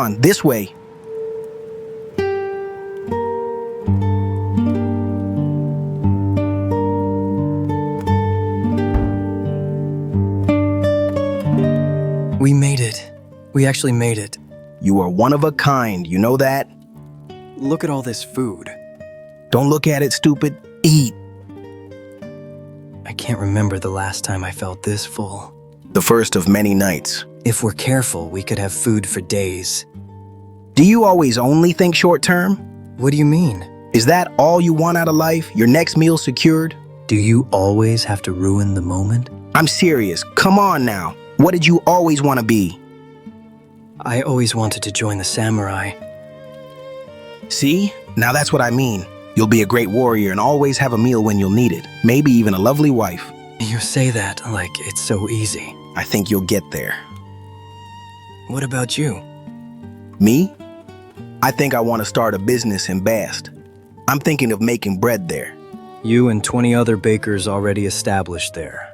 on, this way. We made it. We actually made it. You are one of a kind, you know that? Look at all this food. Don't look at it, stupid. Eat. I can't remember the last time I felt this full. The first of many nights. If we're careful, we could have food for days. Do you always only think short term? What do you mean? Is that all you want out of life? Your next meal secured? Do you always have to ruin the moment? I'm serious. Come on now. What did you always want to be? I always wanted to join the samurai. See? Now that's what I mean. You'll be a great warrior and always have a meal when you'll need it. Maybe even a lovely wife. You say that like it's so easy. I think you'll get there. What about you? Me? I think I want to start a business in Bast. I'm thinking of making bread there. You and 20 other bakers already established there.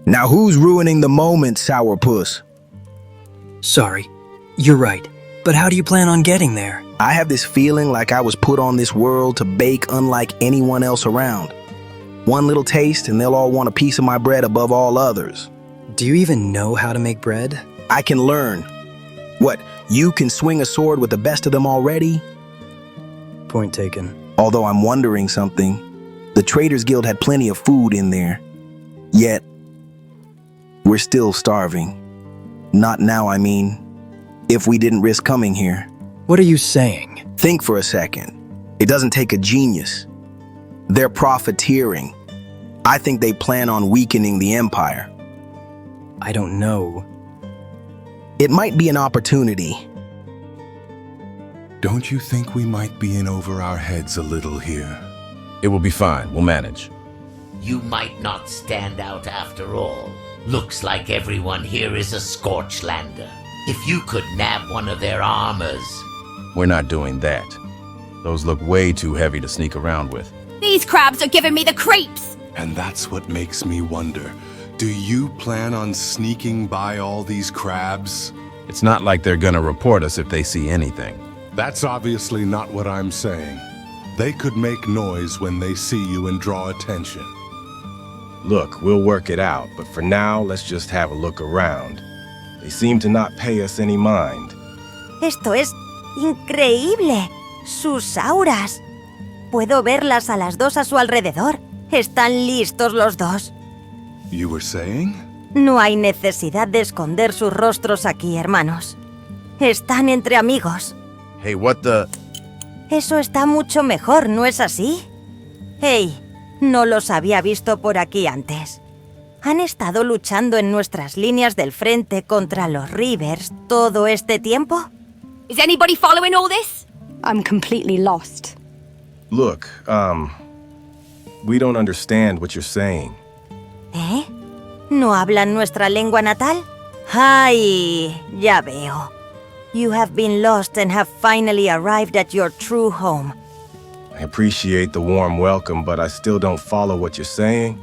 Now who's ruining the moment, sourpuss? Sorry, you're right. But how do you plan on getting there? I have this feeling like I was put on this world to bake unlike anyone else around. One little taste and they'll all want a piece of my bread above all others. Do you even know how to make bread? I can learn. What, you can swing a sword with the best of them already? Point taken. Although I'm wondering something. The Traders Guild had plenty of food in there. Yet, we're still starving. Not now, I mean, if we didn't risk coming here. What are you saying? Think for a second. It doesn't take a genius. They're profiteering. I think they plan on weakening the empire. I don't know. It might be an opportunity. Don't you think we might be in over our heads a little here? It will be fine. We'll manage. You might not stand out after all. Looks like everyone here is a Scorchlander. If you could nab one of their armors. We're not doing that. Those look way too heavy to sneak around with. These crabs are giving me the creeps! And that's what makes me wonder. Do you plan on sneaking by all these crabs? It's not like they're gonna report us if they see anything. That's obviously not what I'm saying. They could make noise when they see you and draw attention. Look, we'll work it out, but for now, let's just have a look around. They seem to not pay us any mind. Esto es increíble. Sus auras. Puedo verlas a las dos a su alrededor. Están listos los dos. You were saying? No hay necesidad de esconder sus rostros aquí, hermanos. Están entre amigos. Hey, what the... Eso está mucho mejor, ¿no es así? Hey, no los había visto por aquí antes. ¿Han estado luchando en nuestras líneas del frente contra los Reavers todo este tiempo? Is anybody following all this? I'm completely lost. Look, we don't understand what you're saying. ¿Eh? ¿No hablan nuestra lengua natal? ¡Ay! Ya veo. You have been lost and have finally arrived at your true home. I appreciate the warm welcome, but I still don't follow what you're saying.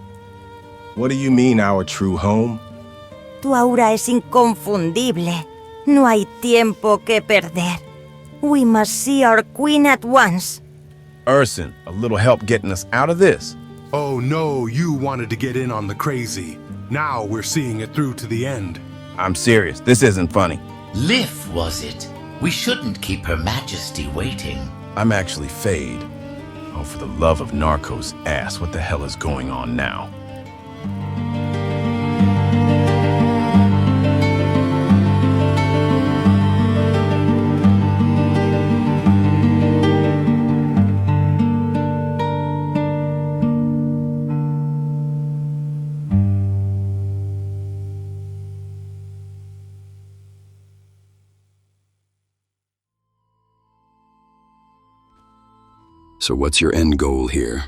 What do you mean, our true home? Tu aura es inconfundible. No hay tiempo que perder. We must see our queen at once. Urson, a little help getting us out of this. Oh no, you wanted to get in on the crazy. Now we're seeing it through to the end. I'm serious. This isn't funny. Lif, was it? We shouldn't keep Her Majesty waiting. I'm actually Fade. Oh, for the love of Narco's ass, what the hell is going on now? So what's your end goal here?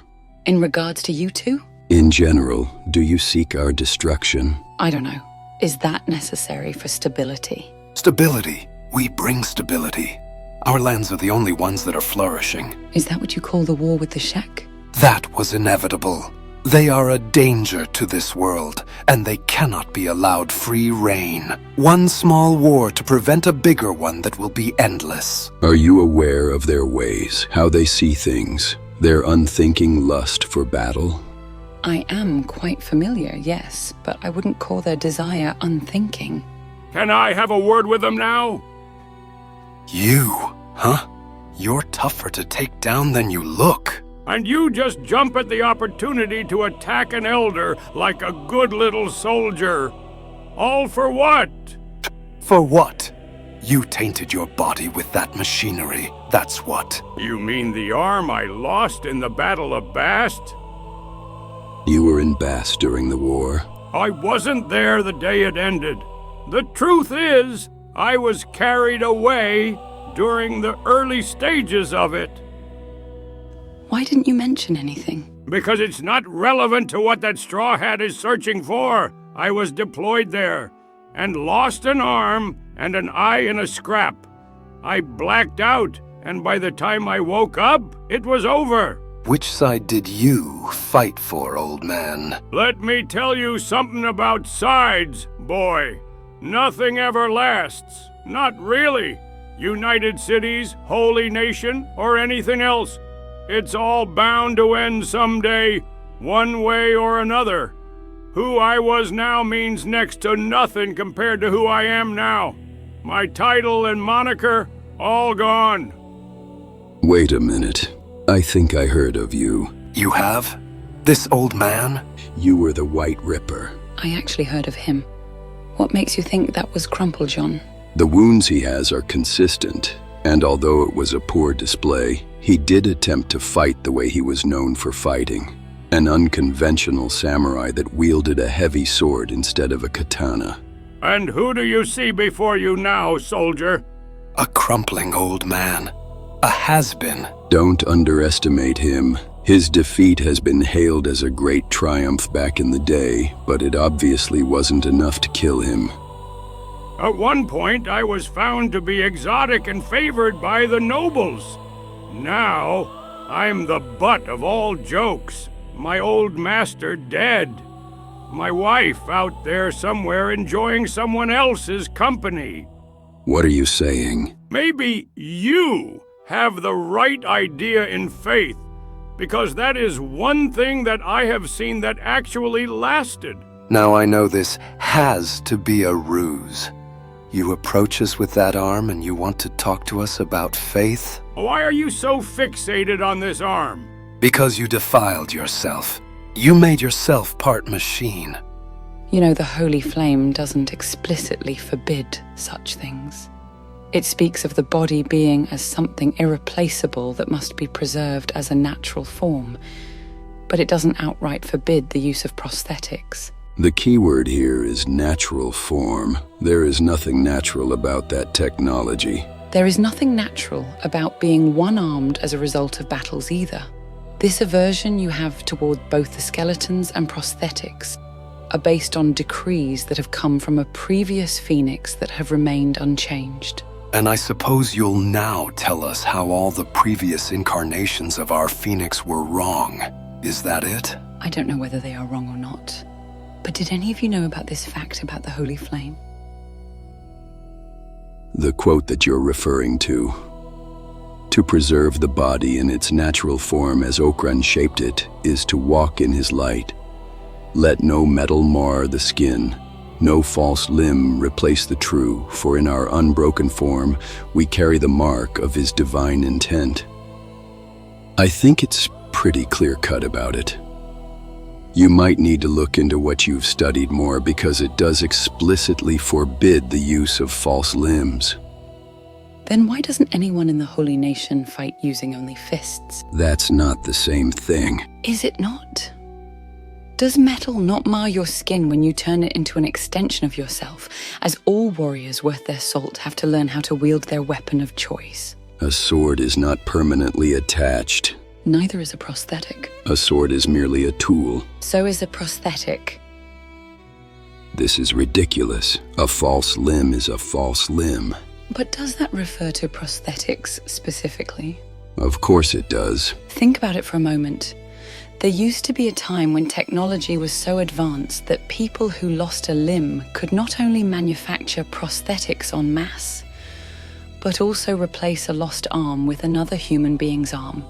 In regards to you two? In general, do you seek our destruction? I don't know. Is that necessary for stability? Stability. We bring stability. Our lands are the only ones that are flourishing. Is that what you call the war with the Shek? That was inevitable. They are a danger to this world, and they cannot be allowed free reign. One small war to prevent a bigger one that will be endless. Are you aware of their ways, how they see things, their unthinking lust for battle? I am quite familiar, yes, but I wouldn't call their desire unthinking. Can I have a word with them now? You, huh? You're tougher to take down than you look. And you just jump at the opportunity to attack an elder like a good little soldier. All for what? For what? You tainted your body with that machinery, that's what. You mean the arm I lost in the Battle of Bast? You were in Bast during the war. I wasn't there the day it ended. The truth is, I was carried away during the early stages of it. Why didn't you mention anything? Because it's not relevant to what that Straw Hat is searching for. I was deployed there, and lost an arm and an eye in a scrap. I blacked out, and by the time I woke up, it was over. Which side did you fight for, old man? Let me tell you something about sides, boy. Nothing ever lasts. Not really. United Cities, Holy Nation, or anything else. It's all bound to end someday, one way or another. Who I was now means next to nothing compared to who I am now. My title and moniker, all gone. Wait a minute. I think I heard of you. You have? This old man? You were the White Ripper. I actually heard of him. What makes you think that was Crumplejohn? The wounds he has are consistent, and although it was a poor display, he did attempt to fight the way he was known for fighting. An unconventional samurai that wielded a heavy sword instead of a katana. And who do you see before you now, soldier? A crumpling old man. A has-been. Don't underestimate him. His defeat has been hailed as a great triumph back in the day, but it obviously wasn't enough to kill him. At one point, I was found to be exotic and favored by the nobles. Now, I'm the butt of all jokes. My old master dead. My wife out there somewhere enjoying someone else's company. What are you saying? Maybe you have the right idea in faith, because that is one thing that I have seen that actually lasted. Now I know this has to be a ruse. You approach us with that arm and you want to talk to us about faith? Why are you so fixated on this arm? Because you defiled yourself. You made yourself part machine. You know, the Holy Flame doesn't explicitly forbid such things. It speaks of the body being as something irreplaceable that must be preserved as a natural form, but it doesn't outright forbid the use of prosthetics. The key word here is natural form. There is nothing natural about that technology. There is nothing natural about being one-armed as a result of battles either. This aversion you have toward both the skeletons and prosthetics are based on decrees that have come from a previous phoenix that have remained unchanged. And I suppose you'll now tell us how all the previous incarnations of our phoenix were wrong. Is that it? I don't know whether they are wrong or not. But did any of you know about this fact about the Holy Flame? The quote that you're referring to. To preserve the body in its natural form as Okran shaped it is to walk in his light. Let no metal mar the skin. No false limb replace the true, for in our unbroken form we carry the mark of his divine intent. I think it's pretty clear-cut about it. You might need to look into what you've studied more because it does explicitly forbid the use of false limbs. Then why doesn't anyone in the Holy Nation fight using only fists? That's not the same thing. Is it not? Does metal not mar your skin when you turn it into an extension of yourself, as all warriors worth their salt have to learn how to wield their weapon of choice? A sword is not permanently attached. Neither is a prosthetic. A sword is merely a tool. So is a prosthetic. This is ridiculous. A false limb is a false limb. But does that refer to prosthetics specifically? Of course it does. Think about it for a moment. There used to be a time when technology was so advanced that people who lost a limb could not only manufacture prosthetics en masse, but also replace a lost arm with another human being's arm.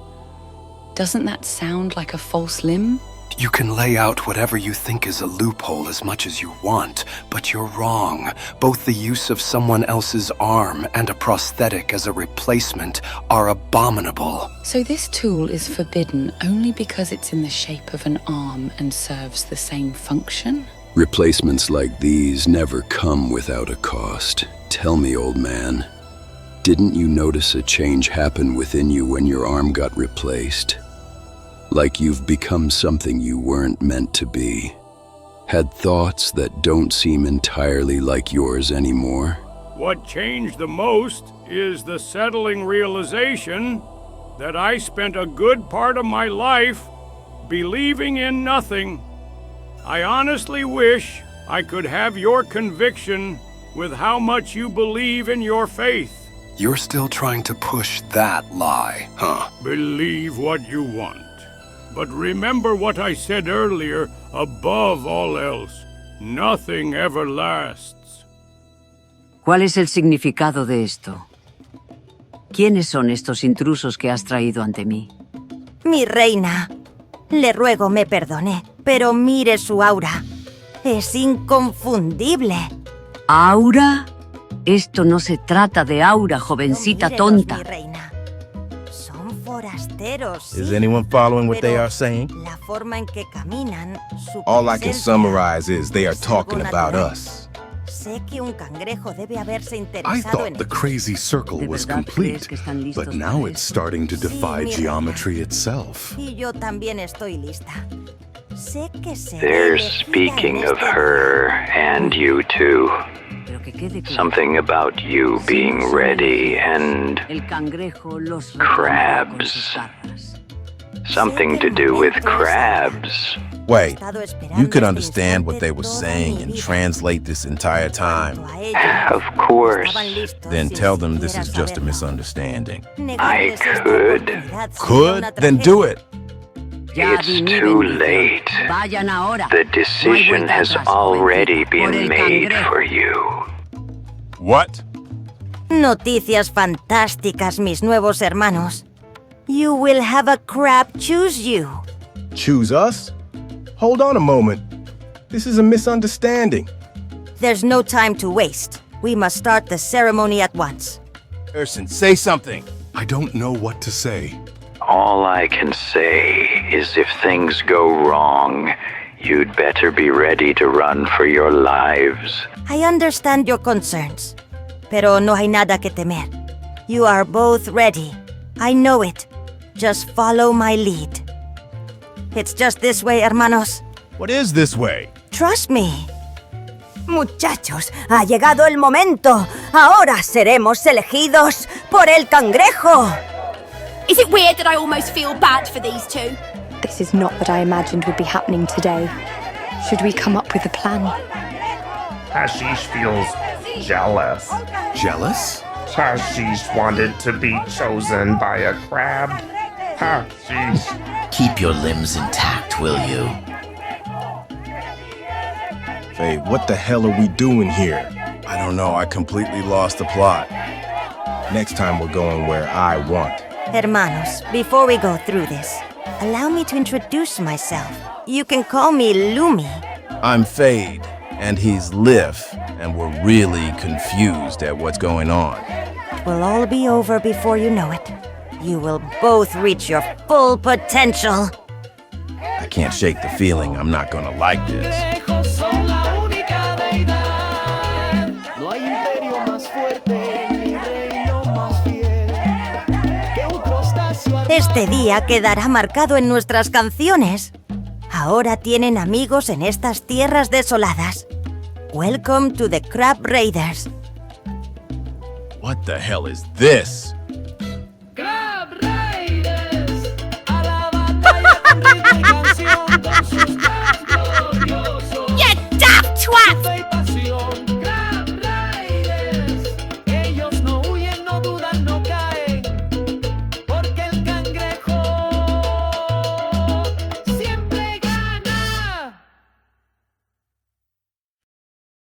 Doesn't that sound like a false limb? You can lay out whatever you think is a loophole as much as you want, but you're wrong. Both the use of someone else's arm and a prosthetic as a replacement are abominable. So this tool is forbidden only because it's in the shape of an arm and serves the same function? Replacements like these never come without a cost. Tell me, old man, didn't you notice a change happen within you when your arm got replaced? Like you've become something you weren't meant to be. Had thoughts that don't seem entirely like yours anymore. What changed the most is the settling realization that I spent a good part of my life believing in nothing. I honestly wish I could have your conviction with how much you believe in your faith. You're still trying to push that lie, huh? Believe what you want. But remember what I said earlier, above all else, nothing ever lasts. ¿Cuál es el significado de esto? ¿Quiénes son estos intrusos que has traído ante mí? Mi reina, le ruego me perdone, pero mire su aura. Es inconfundible. ¿Aura? Esto no se trata de aura, jovencita tonta. Mi reina. Son forasteros. Is anyone following what they are saying? La forma en que caminan, su All I can presencia summarize is they are es algo talking about natural. us. Sé que un cangrejo debe haberse I interesado en thought the ello. crazy circle was complete, but now it's starting to defy mi geometry itself. Y yo también estoy lista. Sé que seré They're elegida speaking en of este her and you too. Something about you being ready and crabs. Something to do with crabs. Wait, you could understand what they were saying and translate this entire time? Of course. Then tell them this is just a misunderstanding. I could. Could? Then do it. It's too late. The decision has already been made for you. What? Noticias fantásticas, mis nuevos hermanos. You will have a crab choose you. Choose us? Hold on a moment. This is a misunderstanding. There's no time to waste. We must start the ceremony at once. Erson, say something. I don't know what to say. All I can say is if things go wrong, you'd better be ready to run for your lives. I understand your concerns, pero no hay nada que temer. You are both ready. I know it. Just follow my lead. It's just this way, hermanos. What is this way? Trust me. Muchachos, ha llegado el momento. Ahora seremos elegidos por el cangrejo. Is it weird that I almost feel bad for these two? This is not what I imagined would be happening today. Should we come up with a plan? Hashish feels jealous. Jealous? Hashish wanted to be chosen by a crab. Hashish. Keep your limbs intact, will you? Hey, what the hell are we doing here? I don't know, I completely lost the plot. Next time we're going where I want. Hermanos, before we go through this, allow me to introduce myself. You can call me Lumi. I'm Fade, and he's Lif, and we're really confused at what's going on. It will all be over before you know it. You will both reach your full potential. I can't shake the feeling I'm not gonna like this. Este día quedará marcado en nuestras canciones. Ahora tienen amigos en estas tierras desoladas. Welcome to the Crab Raiders. What the hell is this?